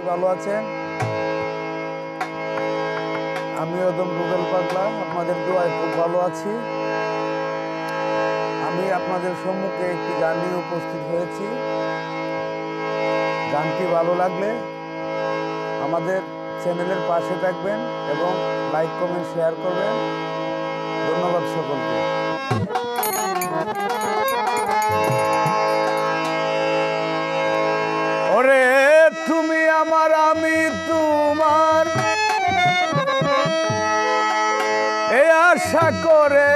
ভালো আছেন? আমি একদম রুবেল পাগলা, আপনাদের দোয়ায় খুব ভালো আছি। আমি আপনাদের সম্মুখে একটি গান নিয়ে উপস্থিত হয়েছি। গানটি ভালো লাগলে আমাদের চ্যানেলের পাশে থাকবেন এবং লাইক কমেন্ট শেয়ার করবেন। ধন্যবাদ সকলকে। ওরে তুমি আমার, আমি তোমার, এই আশা করে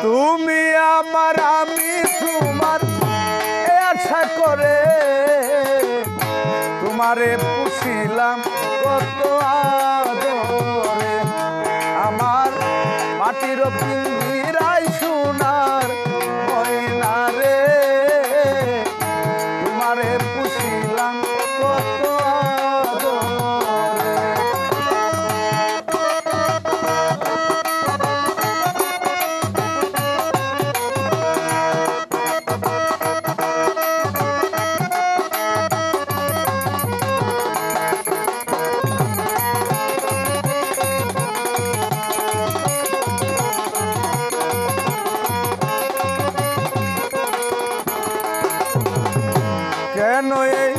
তুমি আমার, আমি তোমার, এই আশা করে তোমারে পুষিলাম কত আদরে। আমার মাটির পিঞ্জিরায় সোনার ময়না রে, তোমারে পুষিলাম কত আদরে। কেন এই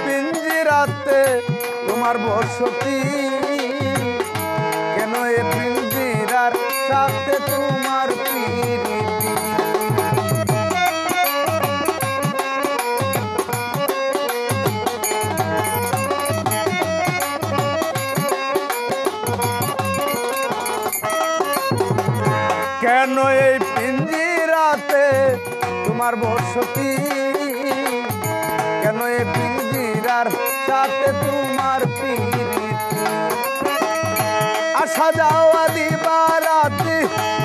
পিঞ্জিরাতে তোমার বসতি, কেন এই পিঞ্জিরার সাথে তোমার প্রীতি। কেন এই পিঞ্জিরাতে তোমার বসতি, কেন এই পিঞ্জিরার সাথে তোমার প্রীতি। আসা যাওয়া দিবা রাতি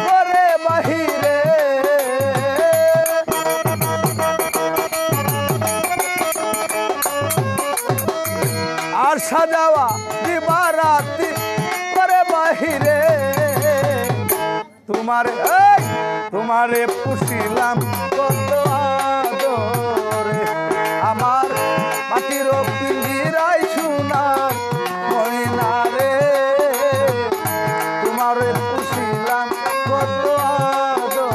করে বাহিরে, আসা যাওয়া দিবা রাতি করে বাহিরে। তোমারে পুষিলাম কত আদরে। আমার মাটির পিঞ্জিরায় সোনার ময়না রে, তোমারে পুষিলাম কত আদরে।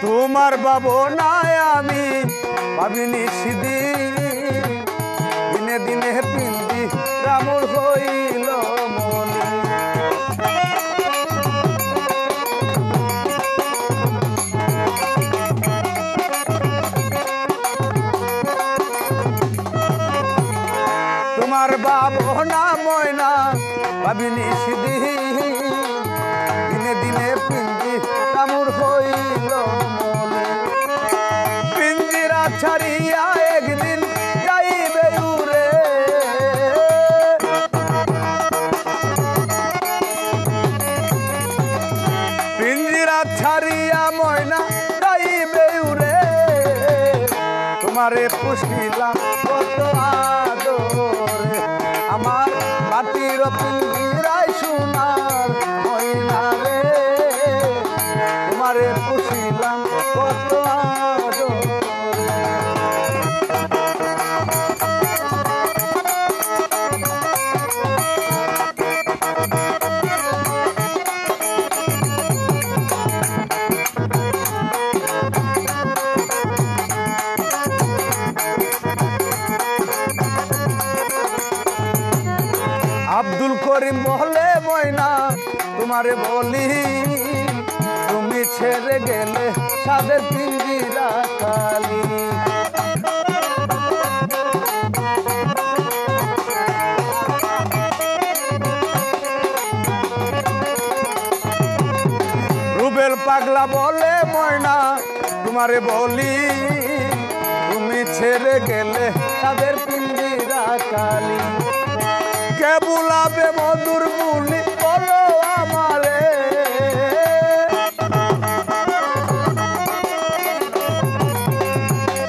তোমার ভাবনায় আমি ভাবিনি সেদিন, দিনে দিনে পিঞ্জি রামুর হইল মনি। তোমার ভাবনা ময়না ভাবিনি সেদিন, দিনে দিনে পিঞ্জি রামুর হইল মনি। পিঞ্জিরা ছাড়িয়া একদিন যাইবে উড়ে, পিঞ্জিরা ছাড়িয়া ময়না যাইবে উড়ে। তোমারে পুষিলাম কত আদরে। আমার মাটির পিঞ্জিরায় সোনার ময়না রে, তোমারে পুষিলাম কত আদরে। আব্দুল করিম বলে ময়না তোমারে বলি, তুমি ছেড়ে গেলে সাদের পিঞ্জিরা খালি। পাখিরা বলে ময়না তোমারে বলি, তুমি ছেড়ে গেলে তাদের পিঞ্জিরা কালি। কে বুলাবে মধুর বুলি বলো আমারে,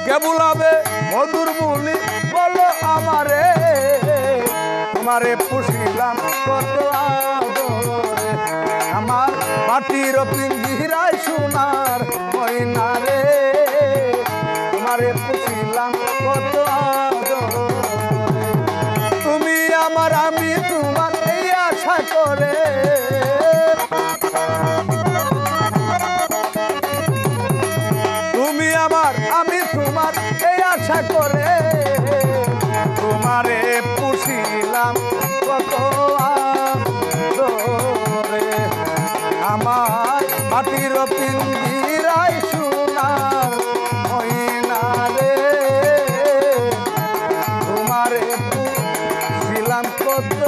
কে বুলাবে মধুর বুলি বলো আমারে, তোমারে পুষিলাম কত আদরে, আমার মাটির পিঞ্জিরায় সোনার ময়না রে, তোমারে পুষিলাম কত আদরে। তুমি আমার আমি তোমার এই আশা করে, তুমি আমার আমি তোমার এই আশা করে, তোমারে পুষিলাম কত আদরে, আমার মাটির পিঞ্জিরায় সোনার ময়না রে, তোমারে পুষিলাম কত